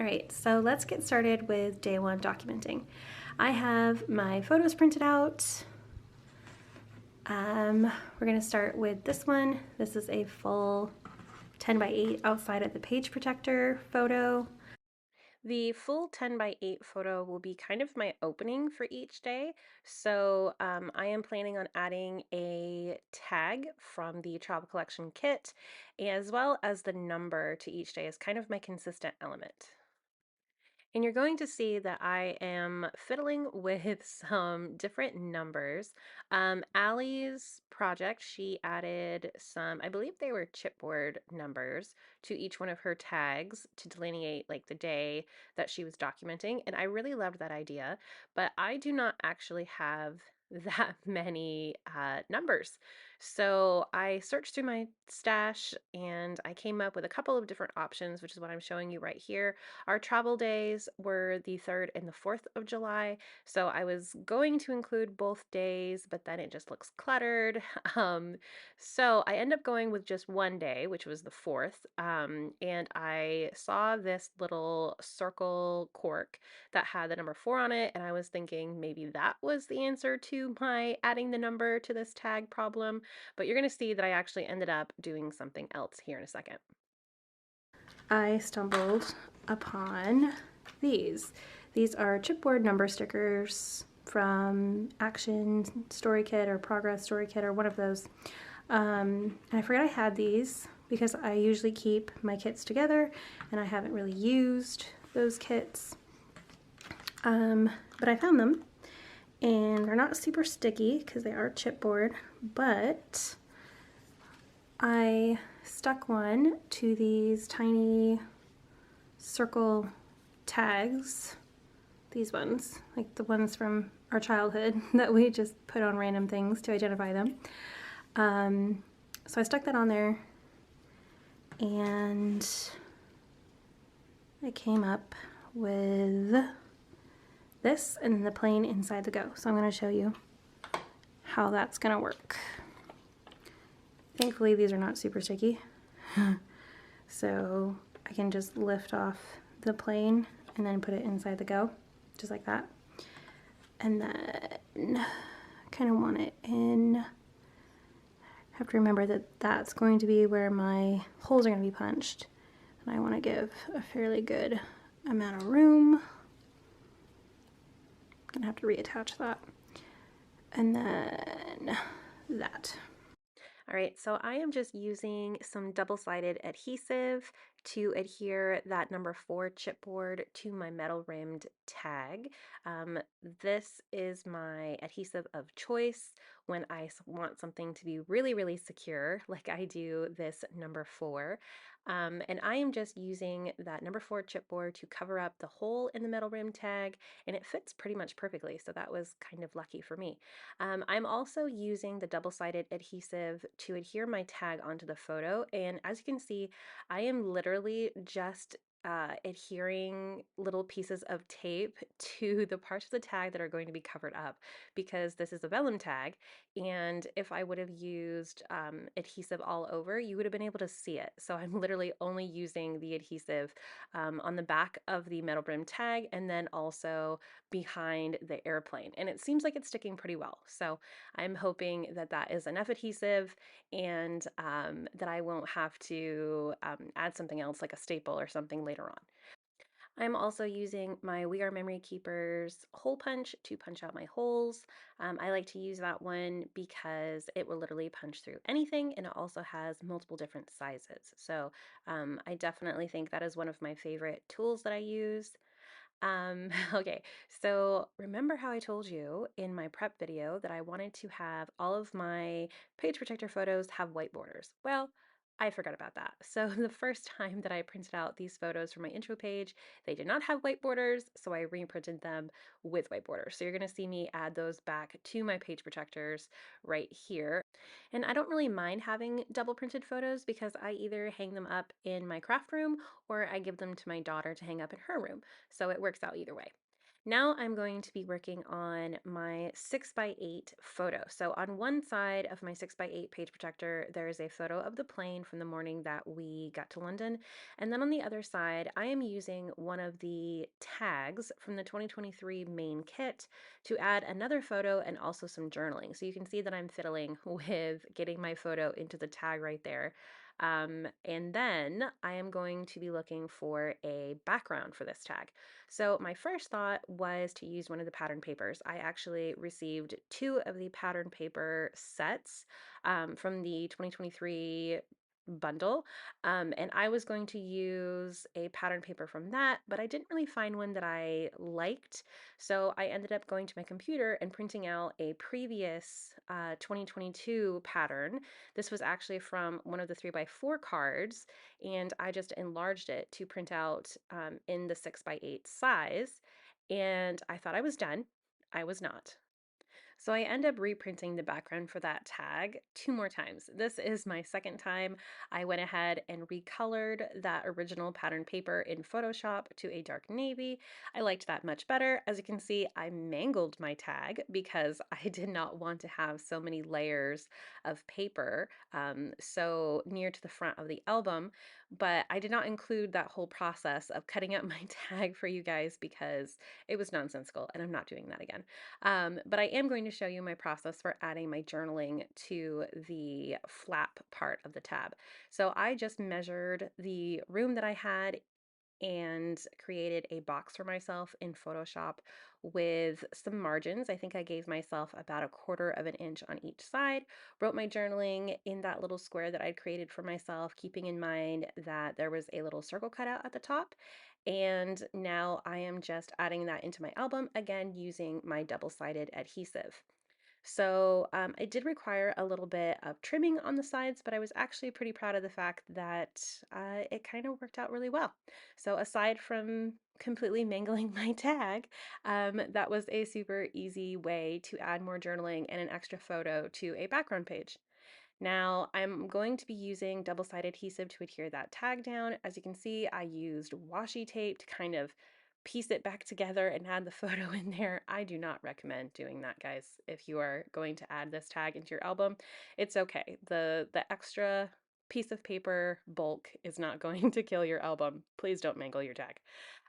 All right, so let's get started with day one documenting. I have my photos printed out. We're gonna start with this one. This is a full 10 by 8 outside of the page protector photo. The full 10 by 8 photo will be kind of my opening for each day. So I am planning on adding a tag from the travel collection kit, as well as the number to each day as kind of my consistent element. And you're going to see that I am fiddling with some different numbers. Allie's project, she added some, I believe they were chipboard numbers to each one of her tags to delineate like the day that she was documenting. And I really loved that idea, but I do not actually have that many numbers. So I searched through my stash and I came up with a couple of different options, which is what I'm showing you right here. Our travel days were the 3rd and the 4th of July, so I was going to include both days, but then it just looks cluttered. So I end up going with just one day, which was the 4th, and I saw this little circle cork that had the number 4 on it, and I was thinking maybe that was the answer to my adding the number to this tag problem, but you're going to see that I actually ended up doing something else here in a second. I stumbled upon these. These are chipboard number stickers from Action Story Kit or Progress Story Kit or one of those. And I forgot I had these because I usually keep my kits together and I haven't really used those kits. But I found them and they're not super sticky because they are chipboard, but I stuck one to these tiny circle tags, these ones, like the ones from our childhood that we just put on random things to identify them. So I stuck that on there and I came up with this and the plane inside the go. So I'm going to show you how that's going to work. Thankfully these are not super sticky. So I can just lift off the plane and then put it inside the go, just like that. And then kind of want it in. Have to remember that that's going to be where my holes are going to be punched. And I want to give a fairly good amount of room. I'm going to have to reattach that. And then that. All right, so I am just using some double-sided adhesive to adhere that number 4 chipboard to my metal rimmed tag. This is my adhesive of choice when I want something to be really, really secure, like I do this number 4. And I am just using that number 4 chipboard to cover up the hole in the metal rim tag, and it fits pretty much perfectly, so that was kind of lucky for me. I'm also using the double-sided adhesive to adhere my tag onto the photo, and as you can see, I am literally just adhering little pieces of tape to the parts of the tag that are going to be covered up because this is a vellum tag, and if I would have used adhesive all over, you would have been able to see it. So I'm literally only using the adhesive on the back of the metal brim tag and then also behind the airplane, and it seems like it's sticking pretty well. So I'm hoping that that is enough adhesive and that I won't have to add something else like a staple or something later on. I'm also using my We Are Memory Keepers hole punch to punch out my holes. I like to use that one because it will literally punch through anything, and it also has multiple different sizes. So I definitely think that is one of my favorite tools that I use. Okay, so remember how I told you in my prep video that I wanted to have all of my page protector photos have white borders? Well, I forgot about that. So the first time that I printed out these photos for my intro page, they did not have white borders, so I reprinted them with white borders. So you're gonna see me add those back to my page protectors right here. And I don't really mind having double printed photos because I either hang them up in my craft room or I give them to my daughter to hang up in her room. So it works out either way. Now I'm going to be working on my 6x8 photo. So on one side of my 6x8 page protector, there is a photo of the plane from the morning that we got to London. And then on the other side, I am using one of the tags from the 2023 main kit to add another photo and also some journaling. So you can see that I'm fiddling with getting my photo into the tag right there. And then I am going to be looking for a background for this tag. So my first thought was to use one of the pattern papers. I actually received two of the pattern paper sets from the 2023 bundle, and I was going to use a pattern paper from that, but I didn't really find one that I liked. So I ended up going to my computer and printing out a previous 2022 pattern. This was actually from one of the 3x4 cards, and I just enlarged it to print out in the 6x8 size. And I thought I was done. I was not. So I end up reprinting the background for that tag two more times. This is my second time. I went ahead and recolored that original pattern paper in Photoshop to a dark navy. I liked that much better. As you can see, I mangled my tag because I did not want to have so many layers of paper so near to the front of the album, but I did not include that whole process of cutting up my tag for you guys because it was nonsensical and I'm not doing that again. But I am going to show you my process for adding my journaling to the flap part of the tab. So I just measured the room that I had and created a box for myself in Photoshop with some margins. I think I gave myself about 1/4 of an inch on each side, wrote my journaling in that little square that I'd created for myself, keeping in mind that there was a little circle cut out at the top. And now I am just adding that into my album, again, using my double-sided adhesive. So it did require a little bit of trimming on the sides, but I was actually pretty proud of the fact that it kind of worked out really well. So aside from completely mangling my tag, that was a super easy way to add more journaling and an extra photo to a background page. Now I'm going to be using double-sided adhesive to adhere that tag down. As you can see, I used washi tape to kind of piece it back together and add the photo in there. I do not recommend doing that, guys. If you are going to add this tag into your album, it's okay. The extra piece of paper bulk is not going to kill your album. Please don't mangle your tag.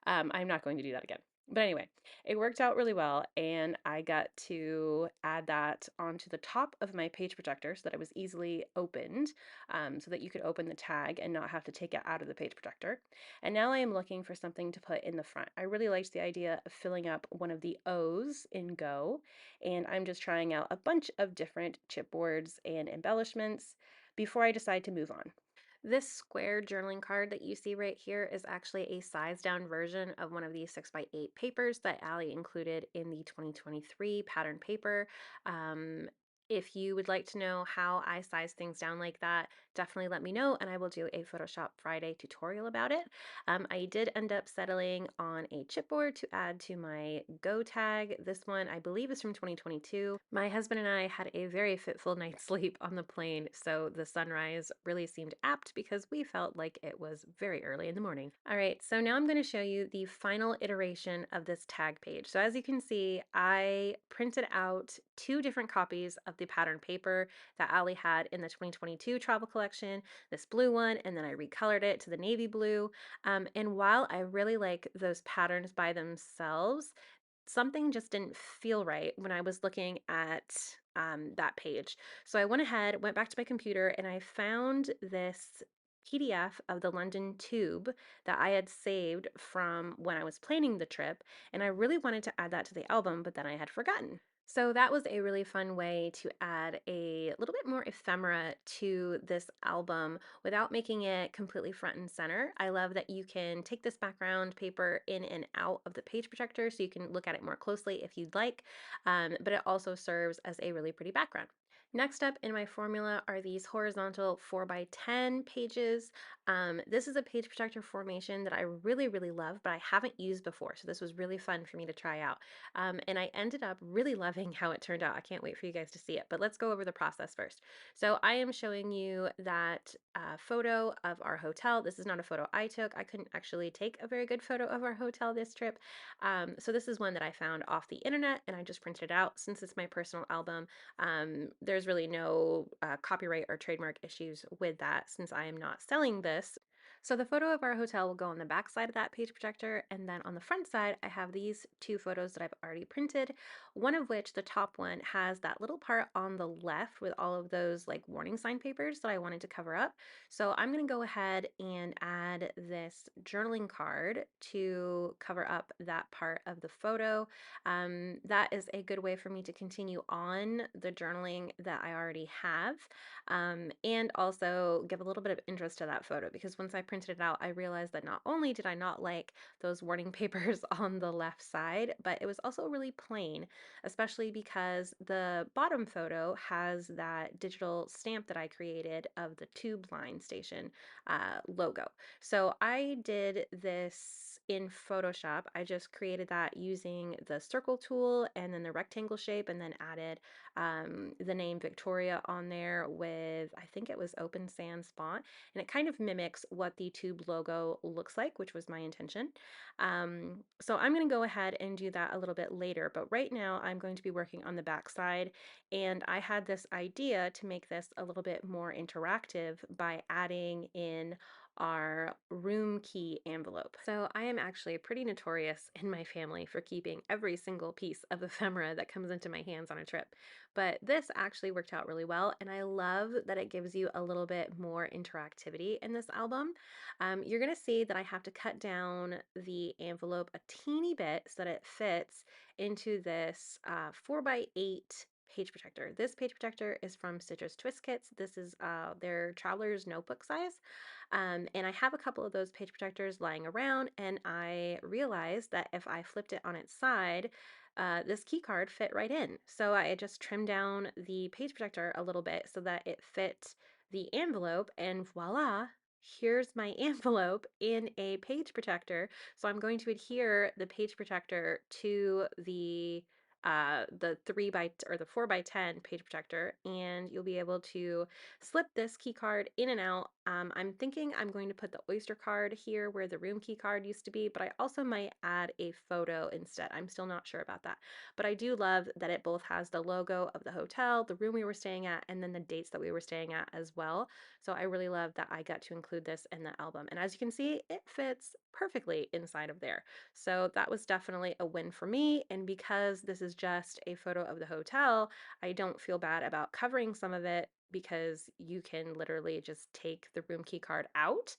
I'm not going to do that again. But anyway, it worked out really well, and I got to add that onto the top of my page protector so that it was easily opened, so that you could open the tag and not have to take it out of the page protector. And now I am looking for something to put in the front. I really liked the idea of filling up one of the O's in Go, and I'm just trying out a bunch of different chipboards and embellishments before I decide to move on. This square journaling card that you see right here is actually a size down version of one of these 6x8 papers that Allie included in the 2023 pattern paper. If you would like to know how I size things down like that, definitely let me know and I will do a Photoshop Friday tutorial about it. I did end up settling on a chipboard to add to my Go tag. This one I believe is from 2022. My husband and I had a very fitful night's sleep on the plane, so the sunrise really seemed apt because we felt like it was very early in the morning. All right, so now I'm going to show you the final iteration of this tag page. So as you can see, I printed out two different copies of the pattern paper that Allie had in the 2022 travel collection, this blue one, and then I recolored it to the navy blue. And while I really like those patterns by themselves, something just didn't feel right when I was looking at that page. So I went ahead, went back to my computer, and I found this PDF of the London tube that I had saved from when I was planning the trip, and I really wanted to add that to the album, but then I had forgotten. So that was a really fun way to add a little bit more ephemera to this album without making it completely front and center. I love that you can take this background paper in and out of the page protector so you can look at it more closely if you'd like, but it also serves as a really pretty background. Next up in my formula are these horizontal 4x10 pages. This is a page protector formation that I really, really love, but I haven't used before. So this was really fun for me to try out. And I ended up really loving how it turned out. I can't wait for you guys to see it, but let's go over the process first. So I am showing you that photo of our hotel. This is not a photo I took. I couldn't actually take a very good photo of our hotel this trip. So this is one that I found off the internet and I just printed it out since it's my personal album. There's really no copyright or trademark issues with that since I am not selling this. So the photo of our hotel will go on the back side of that page projector, and then on the front side, I have these two photos that I've already printed, one of which, the top one, has that little part on the left with all of those like warning sign papers that I wanted to cover up. So I'm going to go ahead and add this journaling card to cover up that part of the photo. That is a good way for me to continue on the journaling that I already have, and also give a little bit of interest to that photo because once I printed it out, I realized that not only did I not like those warning papers on the left side, but it was also really plain, especially because the bottom photo has that digital stamp that I created of the tube line station logo. So I did this in Photoshop. I just created that using the circle tool and then the rectangle shape, and then added the name Victoria on there with, I think it was Open Sans font, and it kind of mimics what the tube logo looks like, which was my intention. So I'm going to go ahead and do that a little bit later, but right now I'm going to be working on the back side, and I had this idea to make this a little bit more interactive by adding in our room key envelope. So I am actually pretty notorious in my family for keeping every single piece of ephemera that comes into my hands on a trip. But this actually worked out really well, and I love that it gives you a little bit more interactivity in this album. You're gonna see that I have to cut down the envelope a teeny bit so that it fits into this 4x8 page protector. This page protector is from Citrus Twist Kits. This is their traveler's notebook size. And I have a couple of those page protectors lying around, and I realized that if I flipped it on its side, this key card fit right in. So I just trimmed down the page protector a little bit so that it fit the envelope, and voila, here's my envelope in a page protector. So I'm going to adhere the page protector to the 4x10 page protector, and you'll be able to slip this key card in and out. I'm thinking I'm going to put the Oyster card here where the room key card used to be, but I also might add a photo instead. I'm still not sure about that. But I do love that it both has the logo of the hotel, the room we were staying at, and then the dates that we were staying at as well. So I really love that I got to include this in the album. And as you can see, it fits perfectly inside of there. So that was definitely a win for me. And because this is just a photo of the hotel, I don't feel bad about covering some of it because you can literally just take the room key card out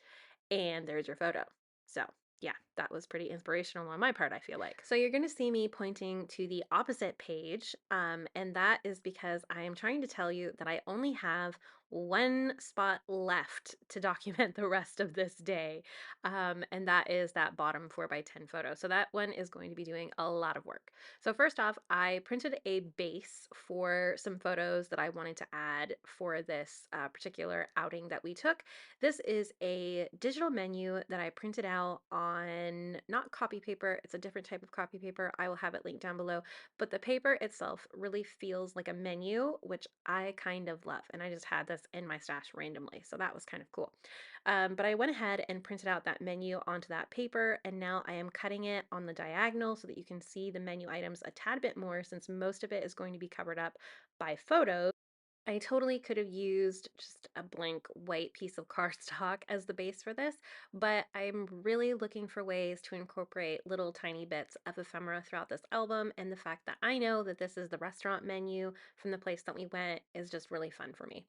and there's your photo. So yeah, that was pretty inspirational on my part, I feel like. So you're going to see me pointing to the opposite page, and that is because I am trying to tell you that I only have one spot left to document the rest of this day, and that is that bottom 4x10 photo. So that one is going to be doing a lot of work. So first off, I printed a base for some photos that I wanted to add for this particular outing that we took. This is a digital menu that I printed out on not copy paper, it's a different type of copy paper. I will have it linked down below, but the paper itself really feels like a menu, which I kind of love. And I just had this in my stash randomly, so that was kind of cool. But I went ahead and printed out that menu onto that paper, and now I am cutting it on the diagonal so that you can see the menu items a tad bit more, since most of it is going to be covered up by photos. I totally could have used just a blank white piece of cardstock as the base for this, but I'm really looking for ways to incorporate little tiny bits of ephemera throughout this album, and the fact that I know that this is the restaurant menu from the place that we went is just really fun for me.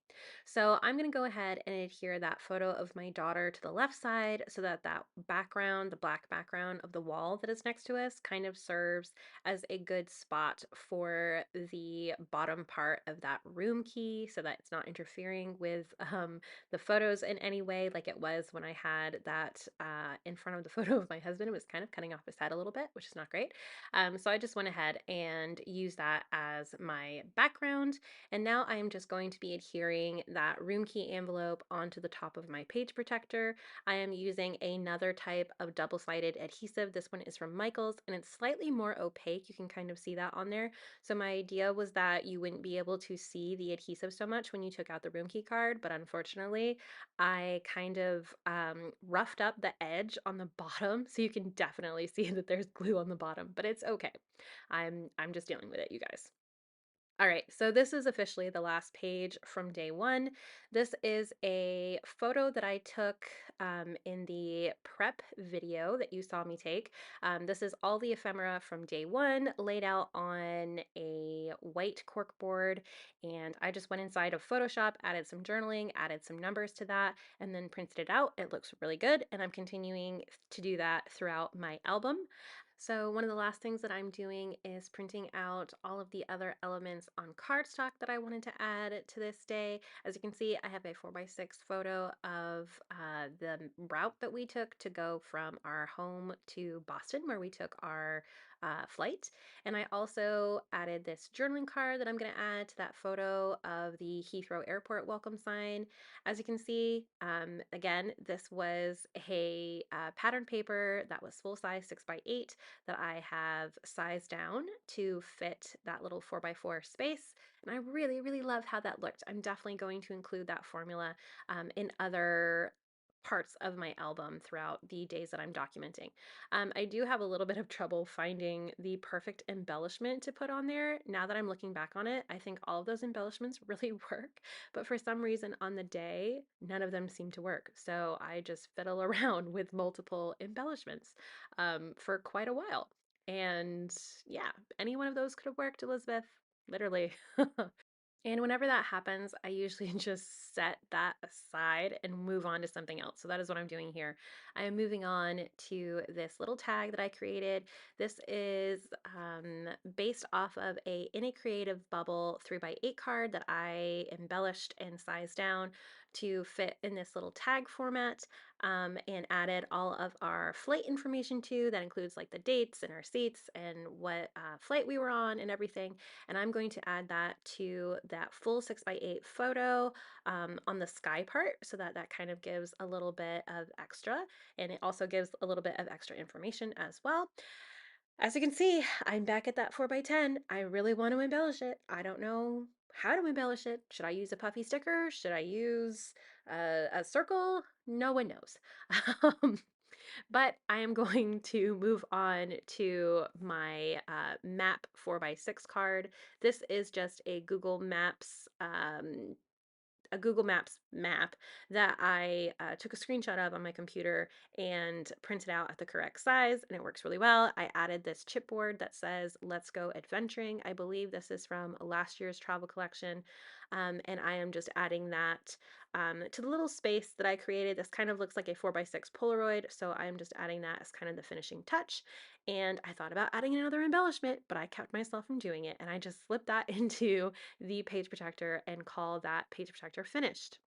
So I'm going to go ahead and adhere that photo of my daughter to the left side so that that background, the black background of the wall that is next to us, kind of serves as a good spot for the bottom part of that room key key so that it's not interfering with the photos in any way, like it was when I had that in front of the photo of my husband. It was kind of cutting off his head a little bit, which is not great. So I just went ahead and used that as my background. And now I am just going to be adhering that room key envelope onto the top of my page protector. I am using another type of double-sided adhesive. This one is from Michaels, and it's slightly more opaque. You can kind of see that on there. So my idea was that you wouldn't be able to see the adhesive so much when you took out the room key card, but unfortunately, I kind of roughed up the edge on the bottom, so you can definitely see that there's glue on the bottom, but it's okay. I'm just dealing with it, you guys. All right, so this is officially the last page from day one. This is a photo that I took in the prep video that you saw me take. This is all the ephemera from day one laid out on a white cork board, and I just went inside of Photoshop, added some journaling, added some numbers to that, and then printed it out. It looks really good, and I'm continuing to do that throughout my album. So one of the last things that I'm doing is printing out all of the other elements on cardstock that I wanted to add to this day. As you can see, I have a 4x6 photo of the route that we took to go from our home to Boston, where we took our flight. And I also added this journaling card that I'm going to add to that photo of the Heathrow Airport welcome sign. As you can see, again, this was a pattern paper that was full size 6x8 that I have sized down to fit that little 4x4 space. And I really, really love how that looked. I'm definitely going to include that formula in other parts of my album throughout the days that I'm documenting. I do have a little bit of trouble finding the perfect embellishment to put on there. Now that I'm looking back on it, I think all of those embellishments really work, but for some reason on the day, none of them seem to work. So I just fiddle around with multiple embellishments for quite a while. And yeah, any one of those could have worked, Elizabeth, literally. And whenever that happens, I usually just set that aside and move on to something else. So that is what I'm doing here. I am moving on to this little tag that I created. This is based off of a In a Creative Bubble 3x8 card that I embellished and sized down to fit in this little tag format, and added all of our flight information to. That includes like the dates and our seats and what flight we were on and everything. And I'm going to add that to that full 6x8 photo on the sky part, so that that kind of gives a little bit of extra, and it also gives a little bit of extra information as well. As you can see, I'm back at that 4x10. I really want to embellish it. I don't know how to embellish it. Should I use a puffy sticker? Should I use a circle? No one knows. Um, but I am going to move on to my map 4x6 card. This is just a Google Maps map that I took a screenshot of on my computer and printed out at the correct size, and it works really well. I added this chipboard that says "Let's go adventuring." I believe this is from last year's travel collection, and I am just adding that to the little space that I created. This kind of looks like a 4x6 Polaroid, so I'm just adding that as kind of the finishing touch. And I thought about adding another embellishment, but I kept myself from doing it, and I just slipped that into the page protector and call that page protector finished.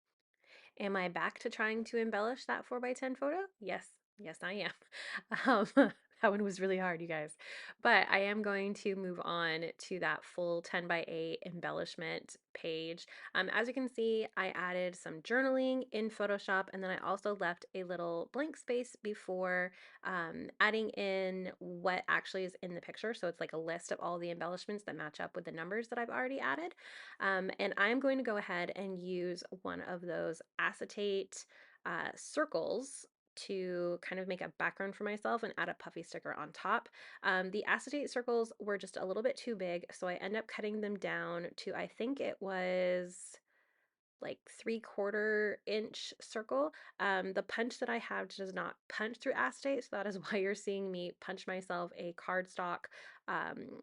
Am I back to trying to embellish that 4x10 photo? Yes, yes, I am. That one was really hard, you guys. But I am going to move on to that full 10x8 embellishment page. As you can see, I added some journaling in Photoshop, and then I also left a little blank space before adding in what actually is in the picture. So it's like a list of all the embellishments that match up with the numbers that I've already added. And I'm going to go ahead and use one of those acetate circles to kind of make a background for myself and add a puffy sticker on top. The acetate circles were just a little bit too big, so I end up cutting them down to, I think it was like 3/4 inch circle. The punch that I have does not punch through acetate, so that is why you're seeing me punch myself um,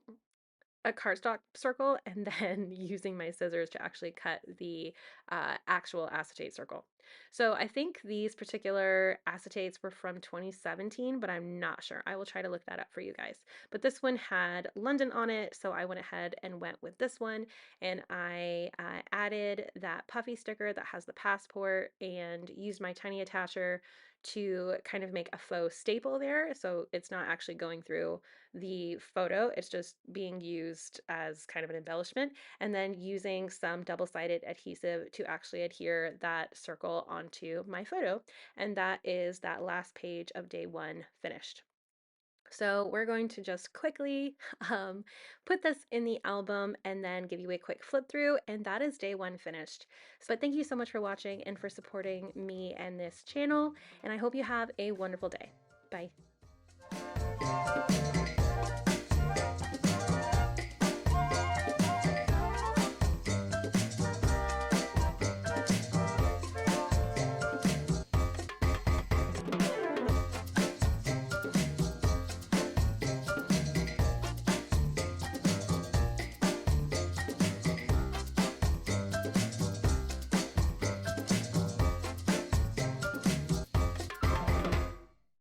a cardstock circle and then using my scissors to actually cut the actual acetate circle. So I think these particular acetates were from 2017, but I'm not sure. I will try to look that up for you guys. But this one had London on it, so I went ahead and went with this one, and I added that puffy sticker that has the passport and used my tiny attacher to kind of make a faux staple there, so it's not actually going through the photo, it's just being used as kind of an embellishment, and then using some double-sided adhesive to actually adhere that circle onto my photo. And that is that last page of day one finished. So we're going to just quickly put this in the album and then give you a quick flip through, and that is day one finished. But thank you so much for watching and for supporting me and this channel, and I hope you have a wonderful day. Bye.